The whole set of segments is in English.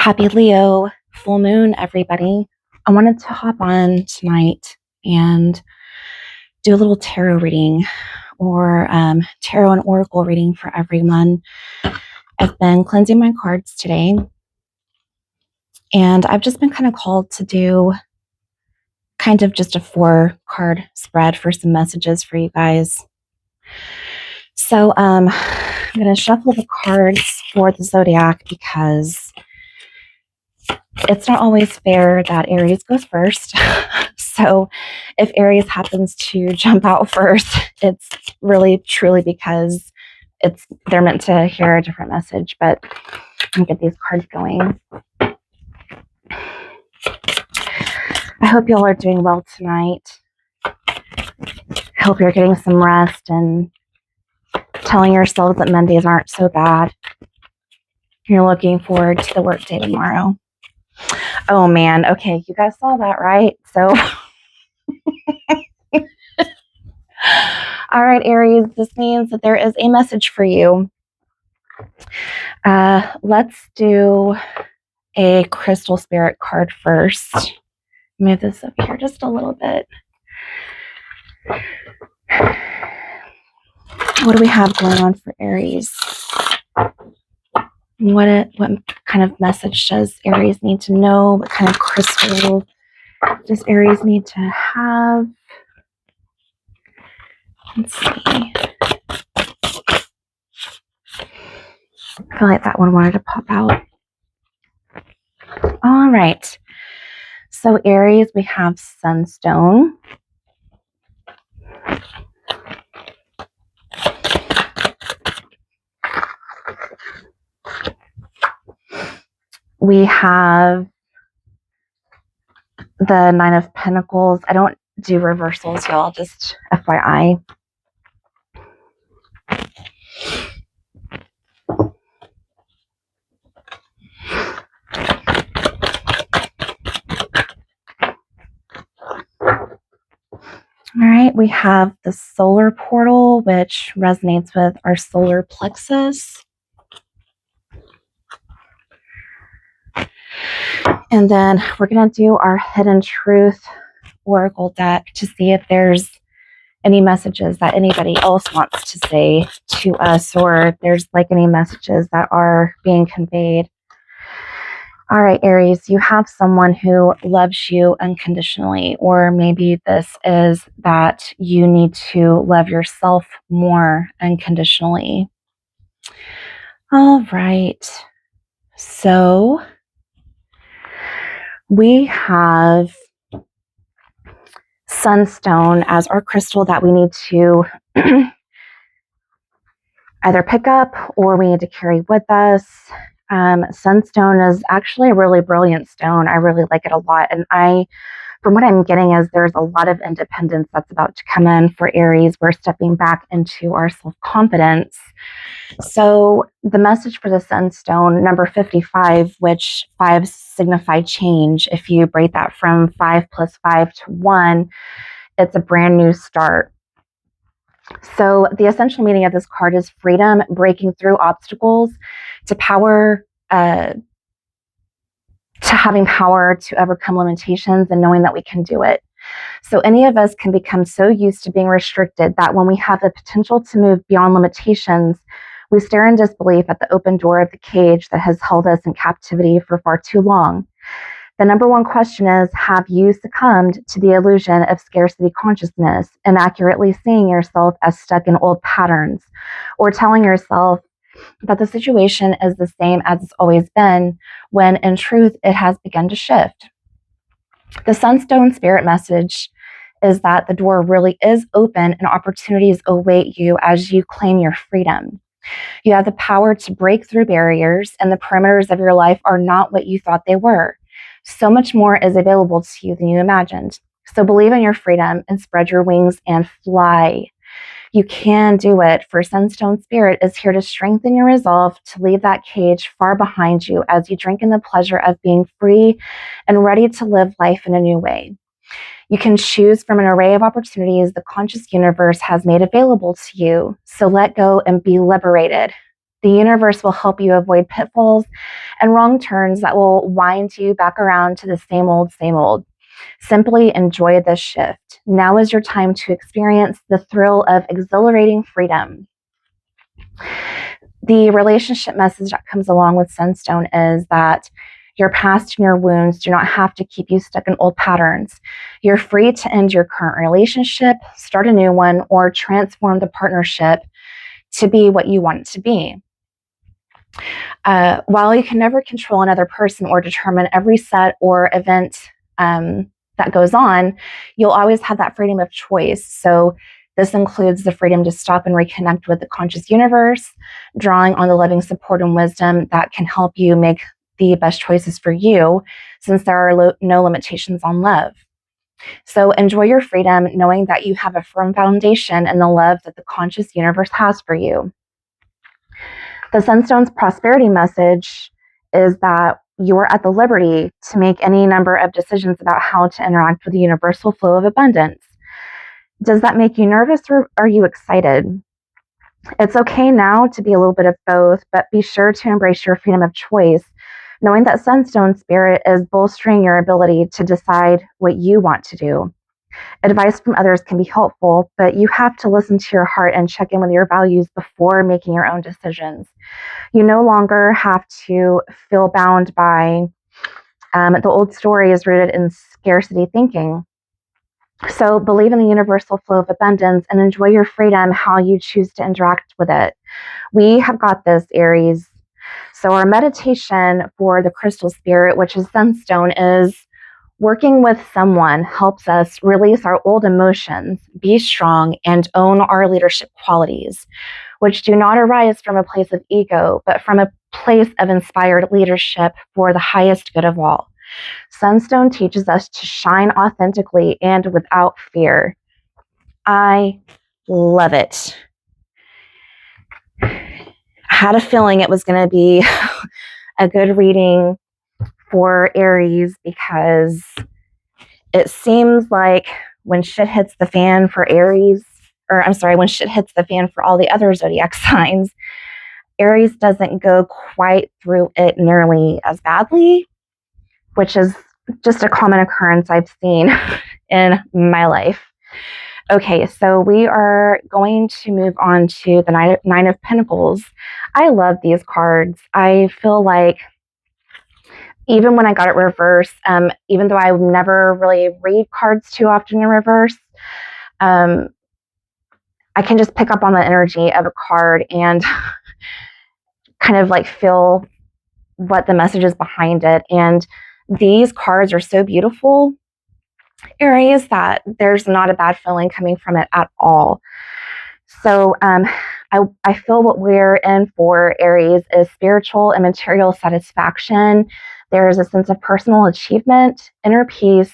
Happy Leo full moon, everybody. I wanted to hop on tonight and do a little tarot reading or tarot and oracle reading for everyone. I've been cleansing my cards today, and I've just been kind of called to do kind of just a 4-card spread for some messages for you guys. So I'm going to shuffle the cards for the zodiac because it's not always fair that Aries goes first. So if Aries happens to jump out first, it's really truly because they're meant to hear a different message. But I'm gonna get these cards going. I hope y'all are doing well tonight. I hope you're getting some rest and telling yourselves that Mondays aren't so bad. You're looking forward to the workday tomorrow. Oh man, okay, you guys saw that, right? So all right, Aries, this means that there is a message for you. Let's do a crystal spirit card first. Move this up here just a little bit. What do we have going on for Aries? What kind of message does Aries need to know? What kind of crystal does Aries need to have? Let's see. I feel like that one wanted to pop out. All right. So Aries, we have Sunstone. We have the Nine of Pentacles. I don't do reversals, y'all, just FYI. All right, we have the solar portal, which resonates with our solar plexus. And then we're going to do our hidden truth oracle deck to see if there's any messages that anybody else wants to say to us, or if there's like any messages that are being conveyed. All right, Aries, you have someone who loves you unconditionally, or maybe this is that you need to love yourself more unconditionally. All right, so we have Sunstone as our crystal that we need to either pick up or we need to carry with us. Sunstone is actually a really brilliant stone. I really like it a lot. And from what I'm getting is there's a lot of independence that's about to come in for Aries. We're stepping back into our self-confidence. So the message for the Sunstone, number 55, which 5 signify change. If you break that from 5 plus 5 to 1, it's a brand new start. So the essential meaning of this card is freedom, breaking through obstacles, to having power to overcome limitations and knowing that we can do it. So any of us can become so used to being restricted that when we have the potential to move beyond limitations, we stare in disbelief at the open door of the cage that has held us in captivity for far too long. The number one question is, have you succumbed to the illusion of scarcity consciousness, inaccurately seeing yourself as stuck in old patterns, or telling yourself that the situation is the same as it's always been, when in truth it has begun to shift? The Sunstone spirit message is that the door really is open and opportunities await you as you claim your freedom. You have the power to break through barriers, and the perimeters of your life are not what you thought they were. So much more is available to you than you imagined. So believe in your freedom and spread your wings and fly. You can do it, for Sunstone Spirit is here to strengthen your resolve to leave that cage far behind you as you drink in the pleasure of being free and ready to live life in a new way. You can choose from an array of opportunities the conscious universe has made available to you. So let go and be liberated. The universe will help you avoid pitfalls and wrong turns that will wind you back around to the same old, same old. Simply enjoy this shift. Now is your time to experience the thrill of exhilarating freedom. The relationship message that comes along with Sunstone is that your past and your wounds do not have to keep you stuck in old patterns. You're free to end your current relationship, start a new one, or transform the partnership to be what you want it to be. While you can never control another person or determine every set or event that goes on, you'll always have that freedom of choice. So this includes the freedom to stop and reconnect with the conscious universe, drawing on the loving support and wisdom that can help you make the best choices for you, since there are no limitations on love. So enjoy your freedom, knowing that you have a firm foundation in the love that the conscious universe has for you. The Sunstone's prosperity message is that you're at the liberty to make any number of decisions about how to interact with the universal flow of abundance. Does that make you nervous, or are you excited? It's okay now to be a little bit of both, but be sure to embrace your freedom of choice, knowing that Sunstone Spirit is bolstering your ability to decide what you want to do. Advice from others can be helpful, but you have to listen to your heart and check in with your values before making your own decisions. You no longer have to feel bound by the old story is rooted in scarcity thinking. So believe in the universal flow of abundance and enjoy your freedom how you choose to interact with it. We have got this, Aries. So our meditation for the crystal spirit, which is Sunstone, is working with someone helps us release our old emotions, be strong, and own our leadership qualities, which do not arise from a place of ego, but from a place of inspired leadership for the highest good of all. Sunstone teaches us to shine authentically and without fear. I love it. I had a feeling it was going to be a good reading for Aries, because it seems like when shit hits the fan for Aries, or I'm sorry, when shit hits the fan for all the other zodiac signs, Aries doesn't go quite through it nearly as badly, which is just a common occurrence I've seen in my life. Okay, so we are going to move on to the Nine of Pentacles. I love these cards. I feel like even when I got it reversed, even though I would never really read cards too often in reverse, I can just pick up on the energy of a card and kind of like feel what the message is behind it. And these cards are so beautiful, Aries, that there's not a bad feeling coming from it at all. So I feel what we're in for, Aries, is spiritual and material satisfaction. There's a sense of personal achievement, inner peace,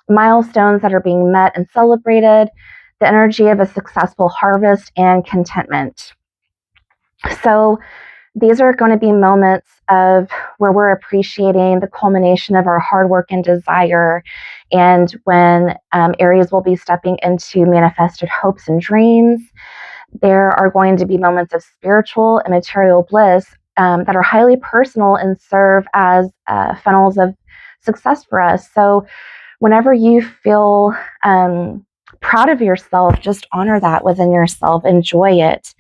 milestones that are being met and celebrated, the energy of a successful harvest, and contentment. So these are going to be moments of where we're appreciating the culmination of our hard work and desire, and when Aries will be stepping into manifested hopes and dreams. There are going to be moments of spiritual and material bliss that are highly personal and serve as funnels of success for us. So whenever you feel proud of yourself, just honor that within yourself, enjoy it.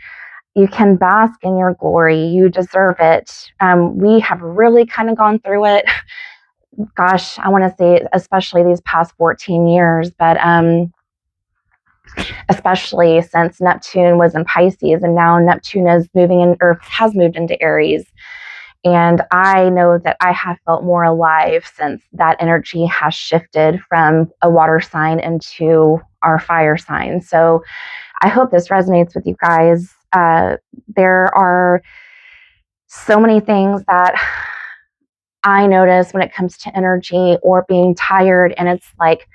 You can bask in your glory. You deserve it. We have really kind of gone through it. Gosh, I want to say especially these past 14 years, but especially since Neptune was in Pisces and now Neptune is moving in, or has moved into Aries. And I know that I have felt more alive since that energy has shifted from a water sign into our fire sign. So I hope this resonates with you guys. There are so many things that I notice when it comes to energy or being tired, and it's like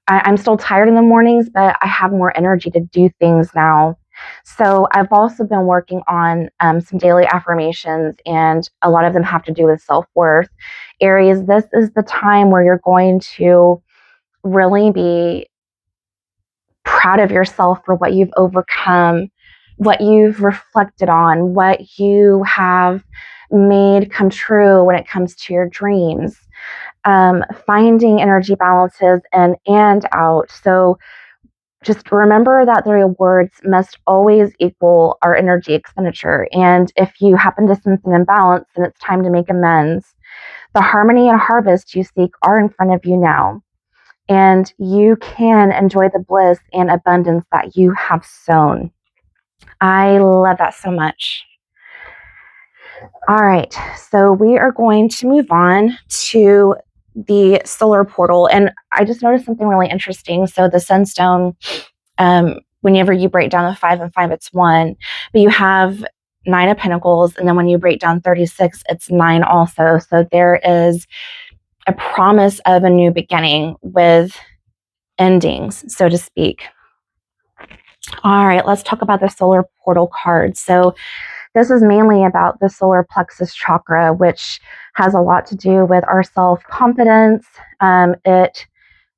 I'm still tired in the mornings, but I have more energy to do things now. So I've also been working on some daily affirmations, and a lot of them have to do with self-worth. Aries, this is the time where you're going to really be proud of yourself for what you've overcome, what you've reflected on, what you have made come true when it comes to your dreams, finding energy balances in and out. So just remember that the rewards must always equal our energy expenditure. And if you happen to sense an imbalance, then it's time to make amends. The harmony and harvest you seek are in front of you now, and you can enjoy the bliss and abundance that you have sown. I love that so much. All right, so we are going to move on to the solar portal. And I just noticed something really interesting. So the sunstone, whenever you break down the 5 and 5, it's 1, but you have 9 of Pentacles, and then when you break down 36, it's 9 also. So there is a promise of a new beginning with endings, so to speak. All right, let's talk about the solar portal card. So this is mainly about the solar plexus chakra, which has a lot to do with our self-confidence. It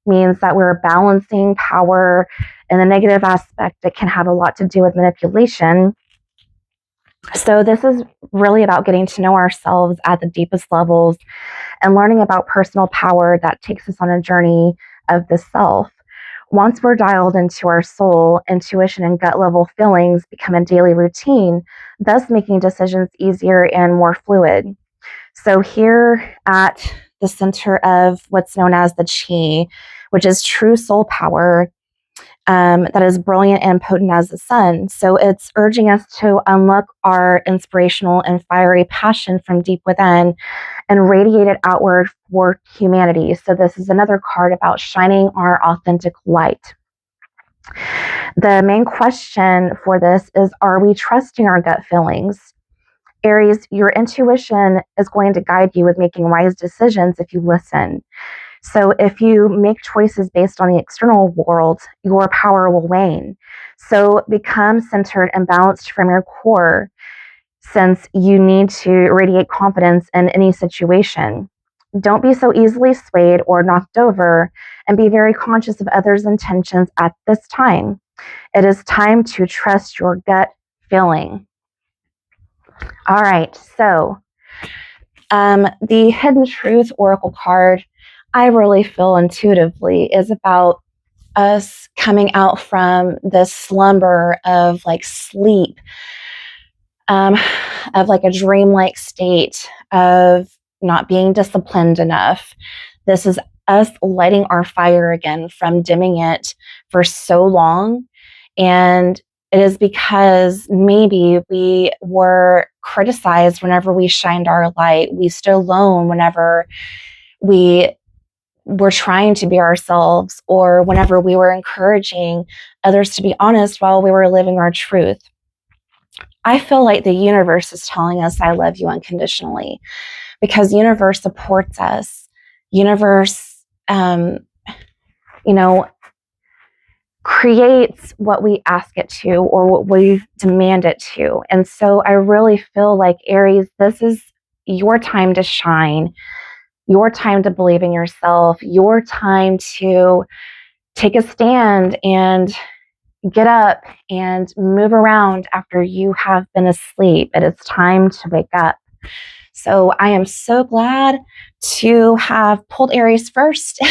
means that we're balancing power. In the negative aspect, it can have a lot to do with manipulation. So this is really about getting to know ourselves at the deepest levels and learning about personal power that takes us on a journey of the self. Once we're dialed into our soul, intuition and gut level feelings become a daily routine, thus making decisions easier and more fluid. So here at the center of what's known as the chi, which is true soul power, that is brilliant and potent as the sun. So it's urging us to unlock our inspirational and fiery passion from deep within and radiate it outward for humanity. So this is another card about shining our authentic light. The main question for this is, are we trusting our gut feelings? Aries, your intuition is going to guide you with making wise decisions if you listen. So if you make choices based on the external world, your power will wane. So become centered and balanced from your core, since you need to radiate confidence in any situation. Don't be so easily swayed or knocked over, and be very conscious of others' intentions at this time. It is time to trust your gut feeling. All right, so the Hidden Truth Oracle card, I really feel intuitively, is about us coming out from the slumber of like sleep, of like a dreamlike state of not being disciplined enough. This is us lighting our fire again from dimming it for so long. And it is because maybe we were criticized whenever we shined our light. We stood alone whenever we were trying to be ourselves, or whenever we were encouraging others to be honest while we were living our truth. I feel like the universe is telling us, I love you unconditionally, because universe supports us. Universe, you know, creates what we ask it to or what we demand it to. And so I really feel like, Aries, this is your time to shine, your time to believe in yourself, your time to take a stand and get up and move around after you have been asleep. It is time to wake up. So I am so glad to have pulled Aries first.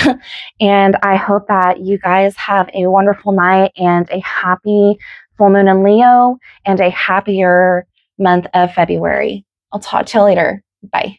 And I hope that you guys have a wonderful night and a happy full moon in Leo and a happier month of February. I'll talk to you later. Bye.